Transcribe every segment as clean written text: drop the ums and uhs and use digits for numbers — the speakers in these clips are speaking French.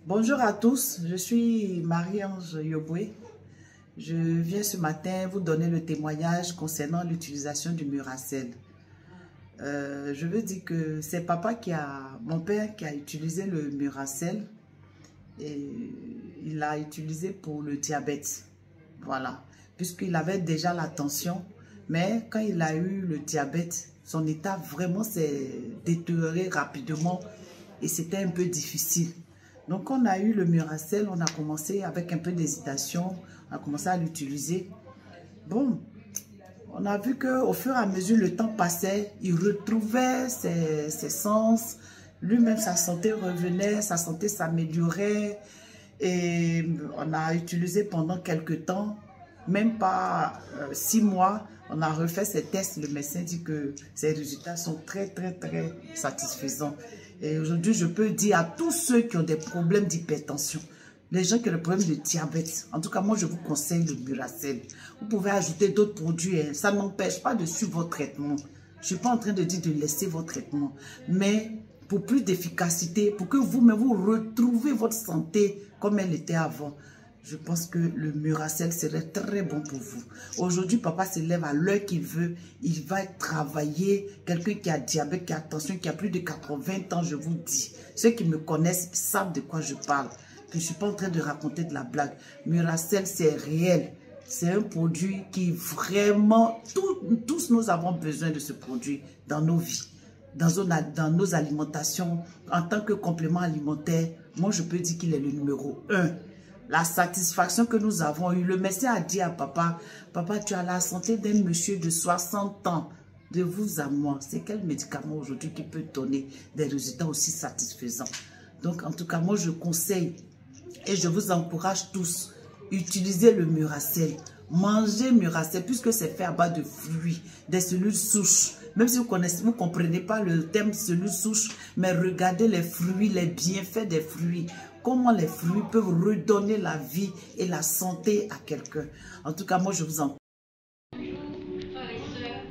Bonjour à tous, je suis Marie-Ange Yoboué. Je viens ce matin vous donner le témoignage concernant l'utilisation du Muracell. Je veux dire que c'est mon père qui a utilisé le Muracell et il l'a utilisé pour le diabète. Voilà, puisqu'il avait déjà la tension, mais quand il a eu le diabète, son état vraiment s'est détérioré rapidement et c'était un peu difficile. Donc, on a eu le Muracell, on a commencé avec un peu d'hésitation, on a commencé à l'utiliser. Bon, on a vu qu'au fur et à mesure le temps passait, il retrouvait ses sens, lui-même sa santé revenait, sa santé s'améliorait et on a utilisé pendant quelques temps, même pas 6 mois, on a refait ces tests, le médecin dit que ces résultats sont très satisfaisants. Et aujourd'hui, je peux dire à tous ceux qui ont des problèmes d'hypertension, les gens qui ont des problèmes de diabète, en tout cas, moi, je vous conseille le Muracell. Vous pouvez ajouter d'autres produits, hein. Ça n'empêche pas de suivre votre traitement. Je ne suis pas en train de dire de laisser votre traitement, mais pour plus d'efficacité, pour que vous-même vous retrouvez votre santé comme elle était avant, je pense que le Muracell serait très bon pour vous. Aujourd'hui, papa se lève à l'heure qu'il veut. Il va travailler. Quelqu'un qui a diabète, qui a tension, qui a plus de 80 ans, je vous dis. Ceux qui me connaissent savent de quoi je parle. Je ne suis pas en train de raconter de la blague. Muracell, c'est réel. C'est un produit qui vraiment... Tous nous avons besoin de ce produit dans nos vies, dans nos alimentations. En tant que complément alimentaire, moi, je peux dire qu'il est le numéro 1. La satisfaction que nous avons eue, le médecin a dit à papa, papa, tu as la santé d'un monsieur de 60 ans, de vous à moi. C'est quel médicament aujourd'hui qui peut donner des résultats aussi satisfaisants? Donc, en tout cas, moi, je conseille et je vous encourage tous, utilisez le Muracell. Mangez Muracell, puisque c'est fait à base de fruits, des cellules souches. Même si vous ne comprenez pas le terme cellules souches, mais regardez les fruits, les bienfaits des fruits. Comment les fruits peuvent redonner la vie et la santé à quelqu'un. En tout cas, moi, je vous en... Frères et sœurs,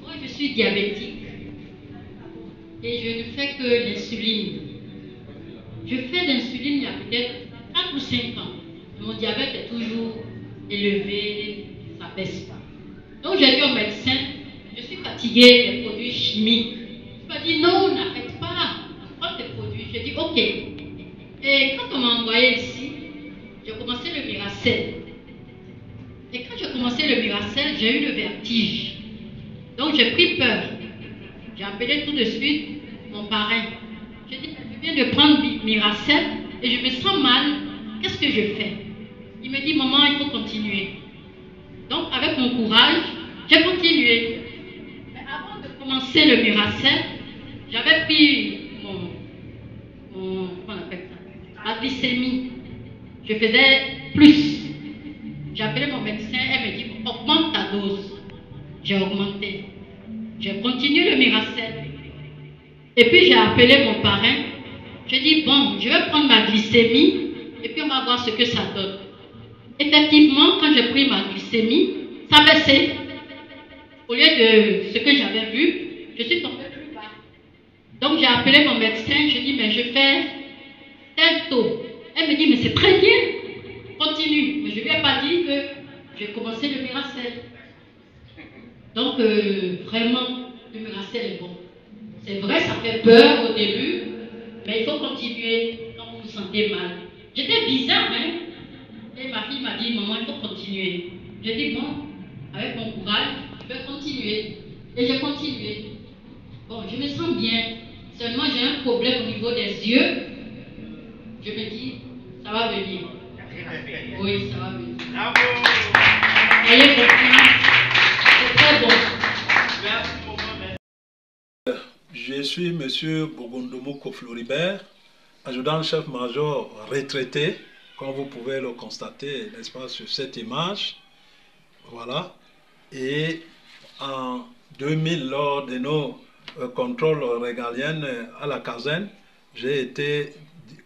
moi, je suis diabétique et je ne fais que l'insuline. Je fais l'insuline il y a peut-être 4 ou 5 ans. Mon diabète est toujours élevé, ça ne baisse pas. Donc j'ai dit au médecin, je suis fatiguée des produits chimiques. Il m'a dit non, n'arrête pas, prends tes produits. J'ai dit ok. Et quand on m'a envoyé ici, j'ai commencé le Muracell. Et quand j'ai commencé le Muracell, j'ai eu le vertige. Donc j'ai pris peur. J'ai appelé tout de suite mon parrain. J'ai dit, je viens de prendre Muracell et je me sens mal. Qu'est-ce que je fais? Il me dit, maman, il faut continuer. Donc, avec mon courage, j'ai continué. Mais avant de commencer le Muracell, j'avais pris comment on appelle ça? La glycémie. Je faisais plus. J'ai appelé mon médecin, elle me dit, augmente ta dose. J'ai augmenté. J'ai continué le Muracell. Et puis, j'ai appelé mon parrain. J'ai dit, bon, je vais prendre ma glycémie et puis on va voir ce que ça donne. Effectivement, quand j'ai pris ma glycémie, ça baissait. Au lieu de ce que j'avais vu, je suis tombée plus bas. Donc j'ai appelé mon médecin, je dis, mais je fais tel taux. Elle me dit, mais c'est très bien, continue. Mais je ne lui ai pas dit que j'ai commencé le Muracell. Donc vraiment, le Muracell est bon. C'est vrai, ça fait peur au début, mais il faut continuer quand vous vous sentez mal. J'étais bizarre, hein? Et ma fille m'a dit, maman, il faut continuer. J'ai dit, bon, avec mon courage, je vais continuer. Et j'ai continué. Bon, je me sens bien. Seulement, j'ai un problème au niveau des yeux. Je me dis, ça va venir. Oui, ça va venir. Bravo! Ayez confiance. C'est très bon. Merci, maman. Je suis M. Bogondomoko Floribert, adjudant-chef-major retraité, comme vous pouvez le constater, n'est-ce pas, sur cette image. Voilà. Et en 2000, lors de nos contrôles régaliens à la caserne, j'ai été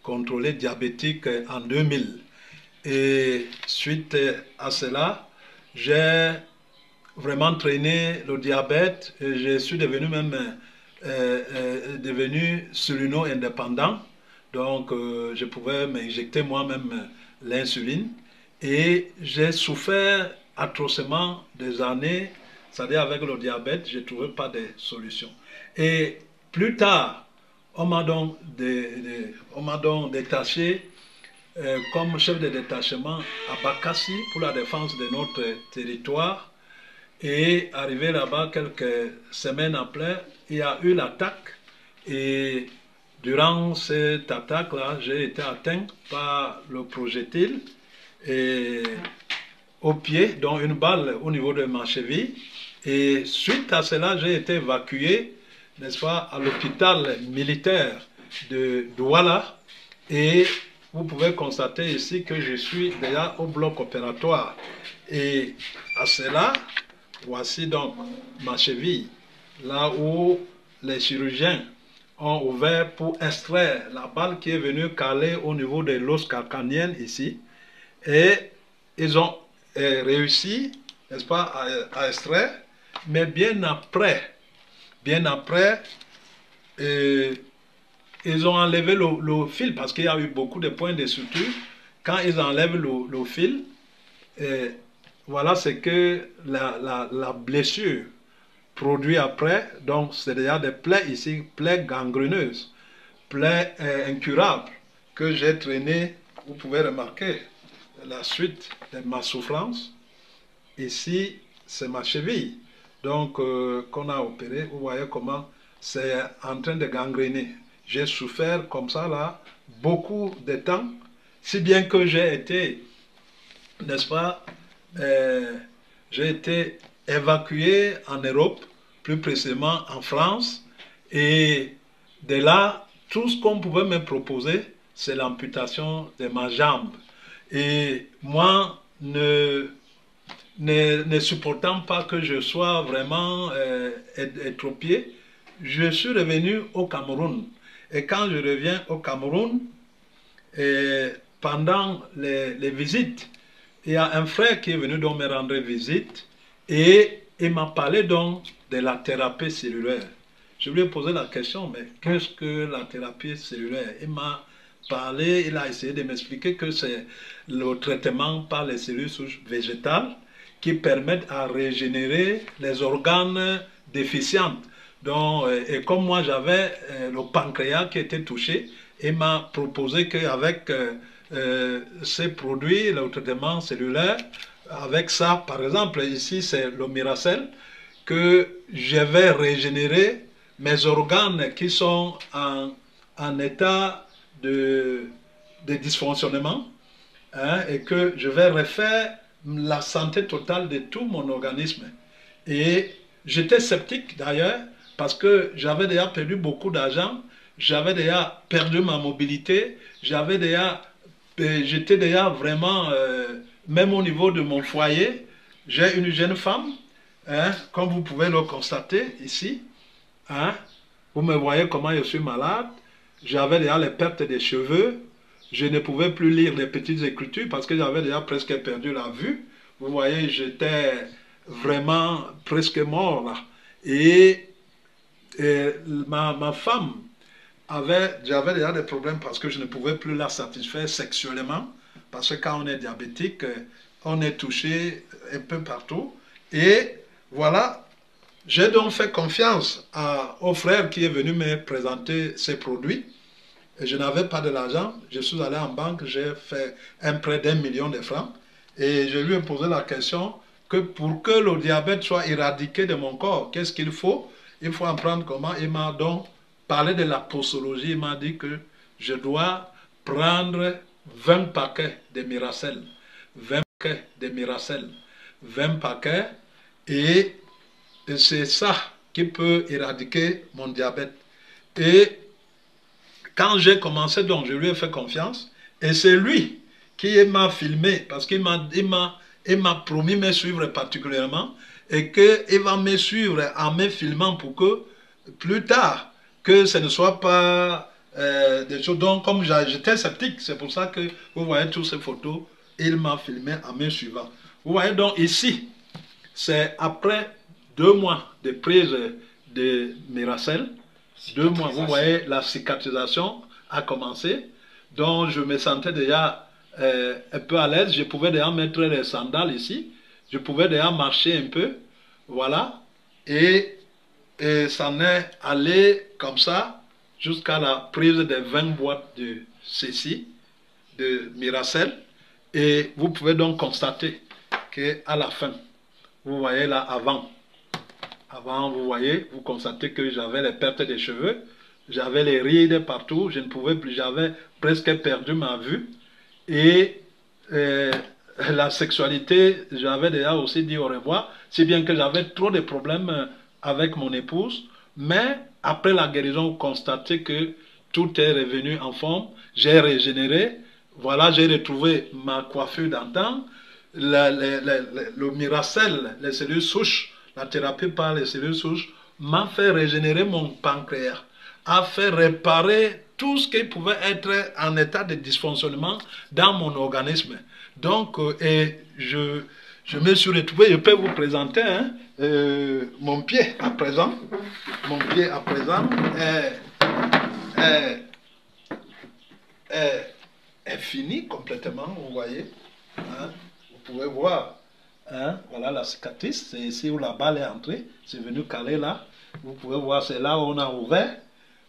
contrôlé diabétique en 2000. Et suite à cela, j'ai vraiment traîné le diabète et je suis devenu même devenu surino indépendant. Donc, je pouvais m'injecter moi-même l'insuline. Et j'ai souffert atrocement des années, c'est-à-dire avec le diabète, je ne trouvais pas de solution. Et plus tard, on m'a donc détaché comme chef de détachement à Bakassi pour la défense de notre territoire. Et arrivé là-bas quelques semaines après, il y a eu l'attaque. Et durant cette attaque-là, j'ai été atteint par le projectile et au pied, dont une balle au niveau de ma cheville. Et suite à cela, j'ai été évacué, n'est-ce pas, à l'hôpital militaire de Douala. Et vous pouvez constater ici que je suis déjà au bloc opératoire. Et à cela, voici donc ma cheville, là où les chirurgiens ont ouvert pour extraire la balle qui est venue caler au niveau de l'os calcanéen ici. Et ils ont réussi, n'est-ce pas, à extraire, mais bien après, ils ont enlevé le fil parce qu'il y a eu beaucoup de points de suture. Quand ils enlèvent le fil, voilà ce que la blessure produit après. Donc, c'est déjà des plaies ici, plaies gangreneuses, plaies incurables que j'ai traînées. Vous pouvez remarquer la suite de ma souffrance. Ici, c'est ma cheville. Donc, qu'on a opéré, vous voyez comment c'est en train de gangréner. J'ai souffert comme ça, là, beaucoup de temps, si bien que j'ai été, n'est-ce pas, j'ai été évacué en Europe, plus précisément en France, et de là, tout ce qu'on pouvait me proposer, c'est l'amputation de ma jambe. Et moi, ne supportant pas que je sois vraiment étropié, je suis revenu au Cameroun. Et quand je reviens au Cameroun, pendant les visites, il y a un frère qui est venu donc me rendre visite et il m'a parlé donc de la thérapie cellulaire. Je lui ai posé la question, mais qu'est-ce que la thérapie cellulaire? Il m'a parlé, il a essayé de m'expliquer que c'est le traitement par les cellules souches végétales qui permettent à régénérer les organes déficients. Donc, et comme moi j'avais le pancréas qui était touché, il m'a proposé qu'avec ces produits, le traitement cellulaire, avec ça, par exemple, ici c'est le Miracel, que je vais régénérer mes organes qui sont en état de dysfonctionnement, hein, et que je vais refaire la santé totale de tout mon organisme. Et j'étais sceptique d'ailleurs, parce que j'avais déjà perdu beaucoup d'argent, j'avais déjà perdu ma mobilité, j'étais déjà vraiment, même au niveau de mon foyer, j'ai une jeune femme, hein, comme vous pouvez le constater ici, hein, vous me voyez comment je suis malade, j'avais déjà les pertes des cheveux, je ne pouvais plus lire les petites écritures parce que j'avais déjà presque perdu la vue. Vous voyez, j'étais vraiment presque mort là. Et ma femme j'avais déjà des problèmes parce que je ne pouvais plus la satisfaire sexuellement. Parce que quand on est diabétique, on est touché un peu partout. Et voilà, j'ai donc fait confiance au frère qui est venu me présenter ces produits. Et je n'avais pas de l'argent, je suis allé en banque, j'ai fait un prêt d'1 million de francs et je lui ai posé la question que pour que le diabète soit éradiqué de mon corps, qu'est-ce qu'il faut? Il faut en prendre comment? Il m'a donc parlé de la posologie, il m'a dit que je dois prendre 20 paquets de Miracel, 20 paquets de Miracel, 20 paquets et c'est ça qui peut éradiquer mon diabète. Et quand j'ai commencé, donc, je lui ai fait confiance. Et c'est lui qui m'a filmé, parce qu'il m'a promis de me suivre particulièrement, et qu'il va me suivre en me filmant pour que, plus tard, que ce ne soit pas des choses. Donc, comme j'étais sceptique, c'est pour ça que vous voyez toutes ces photos, il m'a filmé en me suivant. Vous voyez donc ici, c'est après 2 mois de prise de Miracel, 2 mois, vous voyez la cicatrisation a commencé. Donc je me sentais déjà un peu à l'aise. Je pouvais déjà mettre les sandales ici. Je pouvais déjà marcher un peu. Voilà. Et ça en est allé comme ça jusqu'à la prise des 20 boîtes de ceci, de Miracell. Et vous pouvez donc constater qu'à la fin, vous voyez là avant, vous voyez, vous constatez que j'avais les pertes des cheveux, j'avais les rides partout, je ne pouvais plus, j'avais presque perdu ma vue. Et la sexualité, j'avais déjà aussi dit au revoir, si bien que j'avais trop de problèmes avec mon épouse. Mais après la guérison, vous constatez que tout est revenu en forme, j'ai régénéré. Voilà, j'ai retrouvé ma coiffure d'antan, le Miracell, les cellules souches, la thérapie par les cellules souches m'a fait régénérer mon pancréas, a fait réparer tout ce qui pouvait être en état de dysfonctionnement dans mon organisme. Donc, je me suis retrouvé, je peux vous présenter hein, mon pied à présent. Mon pied à présent est fini complètement, vous voyez. Hein, vous pouvez voir. Hein, voilà la cicatrice, c'est ici où la balle est entrée, c'est venu caler là. Vous pouvez voir, c'est là où on a ouvert.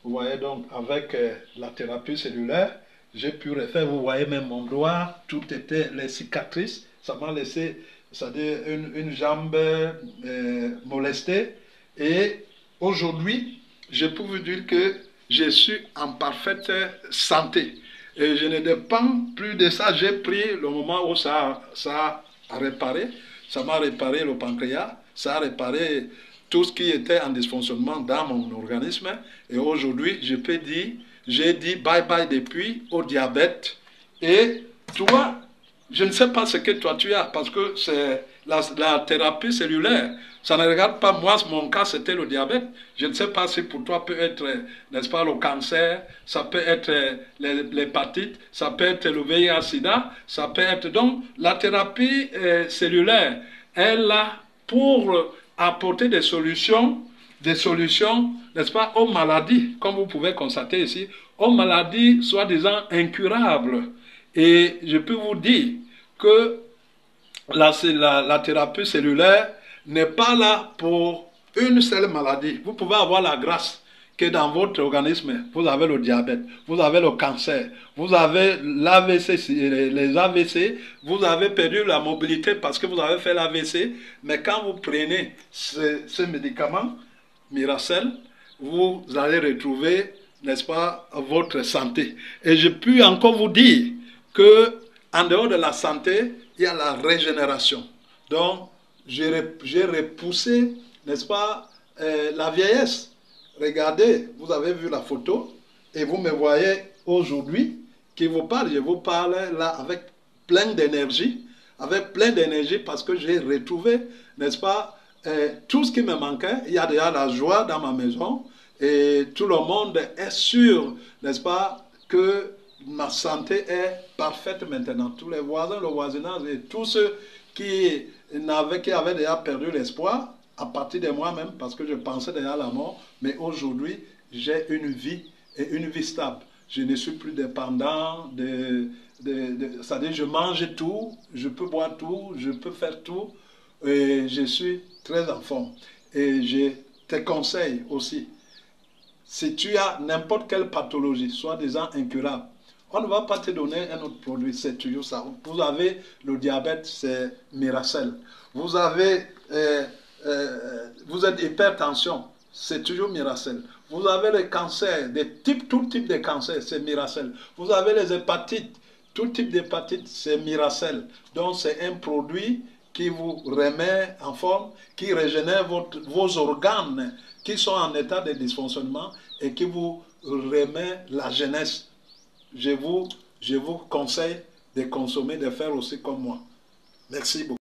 Vous voyez donc, avec la thérapie cellulaire, j'ai pu refaire. Vous voyez même mon doigt, tout était les cicatrices. Ça m'a laissé, c'est-à-dire une jambe molestée. Et aujourd'hui, je peux vous dire que je suis en parfaite santé. Et je ne dépends plus de ça. J'ai pris le moment où ça a réparé. Ça m'a réparé le pancréas. Ça a réparé tout ce qui était en dysfonctionnement dans mon organisme. Et aujourd'hui, je peux dire, j'ai dit bye-bye depuis au diabète. Et toi, je ne sais pas ce que toi tu as, parce que c'est la thérapie cellulaire. Ça ne regarde pas, moi, mon cas, c'était le diabète. Je ne sais pas si pour toi peut être, n'est-ce pas, le cancer, ça peut être l'hépatite, ça peut être le VIH-Sida, ça peut être... Donc, la thérapie cellulaire est là pour apporter des solutions, n'est-ce pas, aux maladies, comme vous pouvez constater ici, aux maladies soi-disant incurables. Et je peux vous dire que la thérapie cellulaire n'est pas là pour une seule maladie. Vous pouvez avoir la grâce que dans votre organisme, vous avez le diabète, vous avez le cancer, vous avez l'AVC, les AVC, vous avez perdu la mobilité parce que vous avez fait l'AVC, mais quand vous prenez ce médicament, Miracell, vous allez retrouver, n'est-ce pas, votre santé. Et je peux encore vous dire que en dehors de la santé, il y a la régénération. Donc, j'ai repoussé, n'est-ce pas, la vieillesse. Regardez, vous avez vu la photo et vous me voyez aujourd'hui qui vous parle. Je vous parle là avec plein d'énergie, parce que j'ai retrouvé, n'est-ce pas, tout ce qui me manquait. Il y a déjà la joie dans ma maison et tout le monde est sûr, n'est-ce pas, que ma santé est parfaite maintenant. Tous les voisins, le voisinage et tous ceux qui avaient déjà perdu l'espoir, à partir de moi-même, parce que je pensais déjà à la mort, mais aujourd'hui, j'ai une vie et une vie stable. Je ne suis plus dépendant c'est-à-dire je mange tout, je peux boire tout, je peux faire tout, et je suis très en forme. Et je te conseille aussi, si tu as n'importe quelle pathologie, soi-disant incurable, on ne va pas te donner un autre produit, c'est toujours ça. Vous avez le diabète, c'est Miracell. Vous avez, vous êtes hypertension, c'est toujours Miracell. Vous avez le cancer, tout type de cancer, c'est Miracell. Vous avez les hépatites, tout type d'hépatite, c'est Miracell. Donc c'est un produit qui vous remet en forme, qui régénère vos organes qui sont en état de dysfonctionnement et qui vous remet la jeunesse. Je vous conseille de consommer, de faire aussi comme moi. Merci beaucoup.